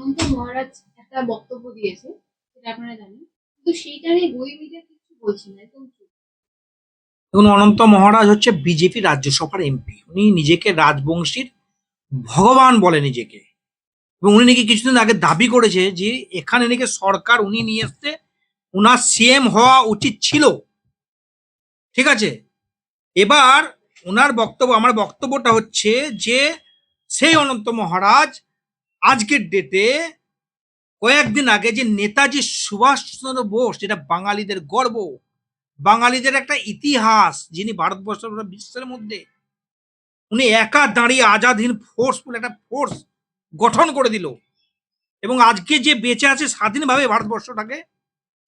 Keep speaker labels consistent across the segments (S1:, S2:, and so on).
S1: অনন্ত মহারাজ একটা বক্তব্য দিয়েছে, সেটা আপনারা জানেন। কিন্তু সেইটা নিয়ে বই মিডিয়া কিছু বলছে না, একদম চুপ।
S2: দেখুন, অনন্ত মহারাজ হচ্ছে বিজেপি রাজ্যসভার এমপি। উনি নিজেকে রাজবংশীর ভগবান বলে নিজেকে। এবং উনি নাকি কিছুদিন আগে দাবি করেছে যে এখানে নাকি সরকার উনি নিয়ে এসছে, উনার সিএম হওয়া উচিত ছিল। ঠিক আছে, এবার ওনার বক্তব্য, আমার বক্তব্যটা হচ্ছে যে সেই অনন্ত মহারাজ আজকের ডেটে কয়েকদিন আগে যে নেতাজি সুভাষচন্দ্র বোস, যেটা বাঙালিদের গর্ব, বাঙালিদের একটা ইতিহাস, যিনি ভারতবর্ষ বিশ্বের মধ্যে উনি একা দাঁড়িয়ে আজাদ হিন্দ ফোর্স বলে একটা ফোর্স গঠন করে দিল, এবং আজকে যে বেঁচে আছে স্বাধীনভাবে ভারতবর্ষটাকে,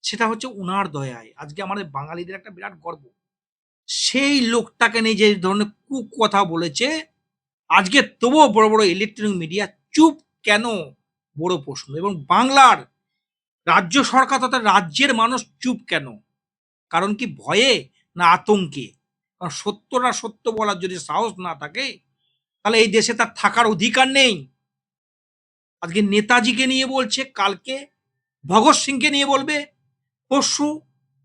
S2: সেটা হচ্ছে উনার দয়ায়। আজকে আমাদের বাঙালিদের একটা বিরাট গর্ব। সেই লোকটাকে নিয়ে যে ধরনের কথা বলেছে আজকে, তবুও বড় বড় ইলেকট্রনিক মিডিয়া চুপ কেন? বড় প্রশ্ন। এবং বাংলার রাজ্য সরকার তথা রাজ্যের মানুষ চুপ কেন? কারণ কি, ভয়ে না আতঙ্কে? কারণ সত্যটা সত্য বলার যদি সাহস না থাকে, তাহলে এই দেশে তার থাকার অধিকার নেই। আজকে নেতাজিকে নিয়ে বলছে, কালকে ভগৎ সিংকে নিয়ে বলবে, পরশু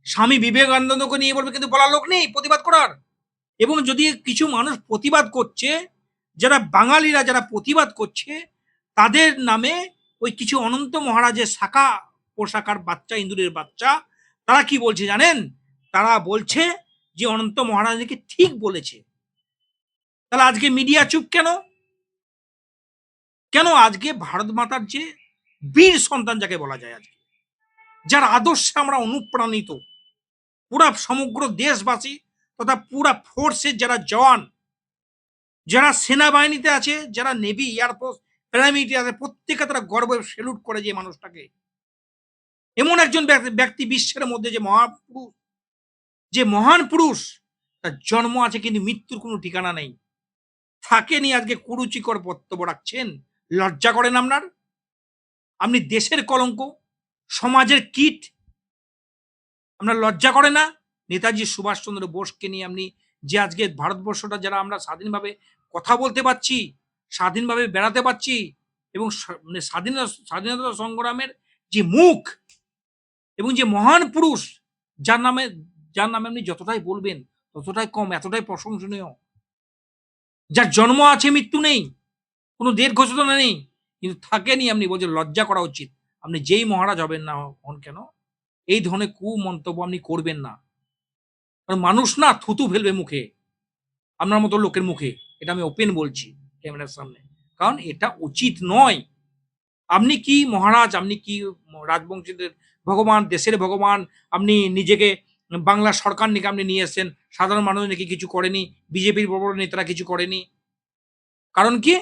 S2: স্বামী বিবেকানন্দকে নিয়ে বলবে, কিন্তু বলার লোক নেই প্রতিবাদ করার। এবং যদি কিছু মানুষ প্রতিবাদ করছে, যারা বাঙালিরা যারা প্রতিবাদ করছে, তাদের নামে ওই কিছু অনন্ত মহারাজের শাখা পোশাকার বাচ্চা, ইন্দুরের বাচ্চা, তারা কি বলছে জানেন? তারা বলছে যে অনন্ত মহারাজকে ঠিক বলেছে। তাহলে আজকে মিডিয়া চুপ কেন? কেন আজকে ভারত মাতার যে বীর সন্তান যাকে বলা যায়, আজকে যার আদর্শে আমরা অনুপ্রাণিত, পুরা সমগ্র দেশবাসী তথা পুরা ফোর্সের যারা জওয়ান, যারা সেনাবাহিনীতে আছে, যারা নেভি, এয়ারফোর্স, প্যারামিলিটারি আছে, প্রত্যেকে তারা গর্বে সেলুট করে যে মানুষটাকে। এমন একজন ব্যক্তি বিশ্বের মধ্যে যে মহাপুরুষ, যে মহান পুরুষ, তার জন্ম আছে কিন্তু মৃত্যুর কোনো ঠিকানা নেই। তাকে নিয়ে আজকে কুরুচিকর বক্তব্য রাখছেন। লজ্জা করেন আপনার? আপনি দেশের কলঙ্ক, সমাজের কীট, আপনার লজ্জা করে না? নেতাজি সুভাষচন্দ্র বোসকে নিয়ে আপনি যে আজকে ভারতবর্ষটা যারা আমরা স্বাধীনভাবে কথা বলতে পারছি, স্বাধীনভাবে বেড়াতে পারছি, এবং মানে স্বাধীনতা সংগ্রামের যে মুখ এবং যে মহান পুরুষ, যার নামে যার নামে আপনি যতটাই বলবেন ততটাই কম, এতটাই প্রশংসনীয়, যার জন্ম আছে মৃত্যু নেই, কোনো ডেট ঘোষণা নেই, কিন্তু থাকে নি, আপনি বলছেন লজ্জা করা উচিত। আপনি যেই মহারাজ হবেন না হন কেন, এই ধরনের কুমন্তব্য আপনি করবেন না। কারণ মানুষ না থুতু ফেলবে মুখে, আপনার মতো লোকের মুখে। এটা আমি ওপেন বলছি ক্যামেরার সামনে, কারণ এটা উচিত নয়। আপনি কি মহারাজ, আপনি কি রাজবংশীদের ভগবান, দেশের ভগবান? আপনি নিজেকে বাংলা সরকার নাকি আপনি নিয়ে এসছেন, সাধারণ মানুষ নাকি কিছু করেনি, বিজেপির বড় বড় নেতারা কিছু করেনি। কারণ কি,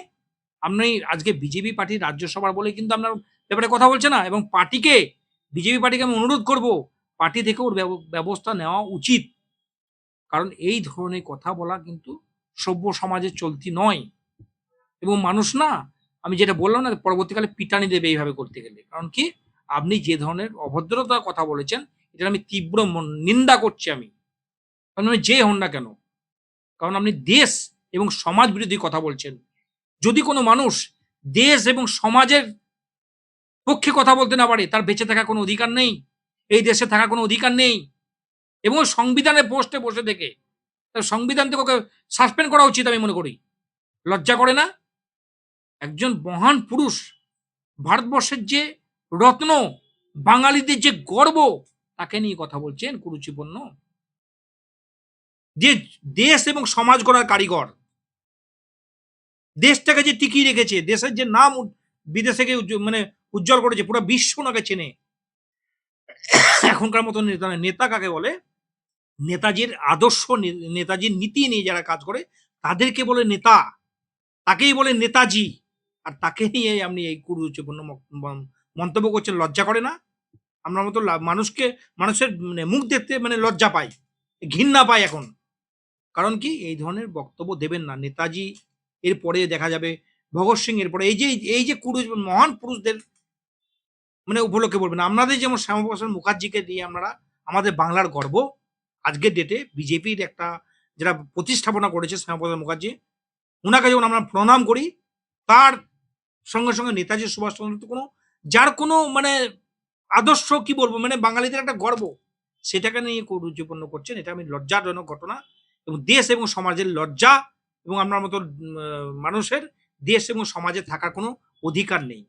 S2: আপনি আজকে বিজেপি পার্টির রাজ্যসভার বলে কিন্তু আপনার ব্যাপারে কথা বলছে না। এবং পার্টিকে, বিজেপি পার্টিকে আমি অনুরোধ করব, পার্টি থেকে ওর ব্যবস্থা নেওয়া উচিত। কারণ এই ধরনের কথা বলা কিন্তু সভ্য সমাজের চলতি নয়। এবং মানুষ না, আমি যেটা বললাম না, পরবর্তীকালে পিটানি দেবে এইভাবে করতে গেলে। কারণ কি, আপনি যে ধরনের অভদ্রতার কথা বলেছেন, এটা আমি তীব্র নিন্দা করছি আমি। কারণ আমি যে হন না কেন, কারণ আপনি দেশ এবং সমাজ বিরোধী কথা বলছেন। যদি কোনো মানুষ দেশ এবং সমাজের পক্ষে কথা বলতে না পারে, তার বেঁচে থাকার কোনো অধিকার নেই, এই দেশে থাকার কোনো অধিকার নেই। এবং সংবিধানের পোস্টে বসে থেকে তার সংবিধান থেকে ওকে সাসপেন্ড করা উচিত আমি মনে করি। লজ্জা করে না? একজন মহান পুরুষ, ভারতবর্ষের যে রত্ন, বাঙালিদের যে গর্ব, তাকে নিয়ে কথা বলছেন কুরুচিপূর্ণ। যে দেশ এবং সমাজ গড়ার কারিগর, দেশটাকে যে টিকিয়ে রেখেছে, দেশের যে নাম বিদেশে গিয়ে মানে উজ্জ্বল করেছে, পুরো বিশ্ব ওনাকে চেনে। এখনকার মতো নেতা নয়। নেতা কাকে বলে? নেতাজির আদর্শ, নেতাজির নীতি নিয়ে যারা কাজ করে তাদেরকে বলে নেতা, তাকেই বলে নেতাজি। আর তাকে নিয়ে আপনি এই কুরুচিপূর্ণ মন্তব্য করছেন। লজ্জা করে না? আপনার মতো মানুষকে, মানুষের মানে মুখ দেখতে মানে লজ্জা পায়, ঘৃণা পায় এখন। কারণ কি, এই ধরনের বক্তব্য দেবেন না। নেতাজি, এরপরে দেখা যাবে ভগৎ সিং, এরপরে এই যে মহান পুরুষদের মানে উপলক্ষে বলবেন। আপনাদের যেমন শ্যামাপ্রসাদ মুখার্জিকে দিয়ে আপনারা আমাদের বাংলার গর্ব, আজকের ডেটে বিজেপির একটা যারা প্রতিস্থাপনা করেছে শ্যামাপ্রসাদ মুখার্জি, ওনাকে যেমন আমরা প্রণাম করি, তার সঙ্গে সঙ্গে নেতাজি সুভাষচন্দ্র তো কোনো যার কোনো মানে আদর্শ কি বলবো মানে বাঙালিদের একটা গর্ব সেটাকে নিয়ে উজ্জীবন্য করছেন, এটা আমি লজ্জাজনক ঘটনা এবং দেশ এবং সমাজের লজ্জা এবং আপনার মতো মানুষের দেশ এবং সমাজে থাকার কোনো অধিকার নেই।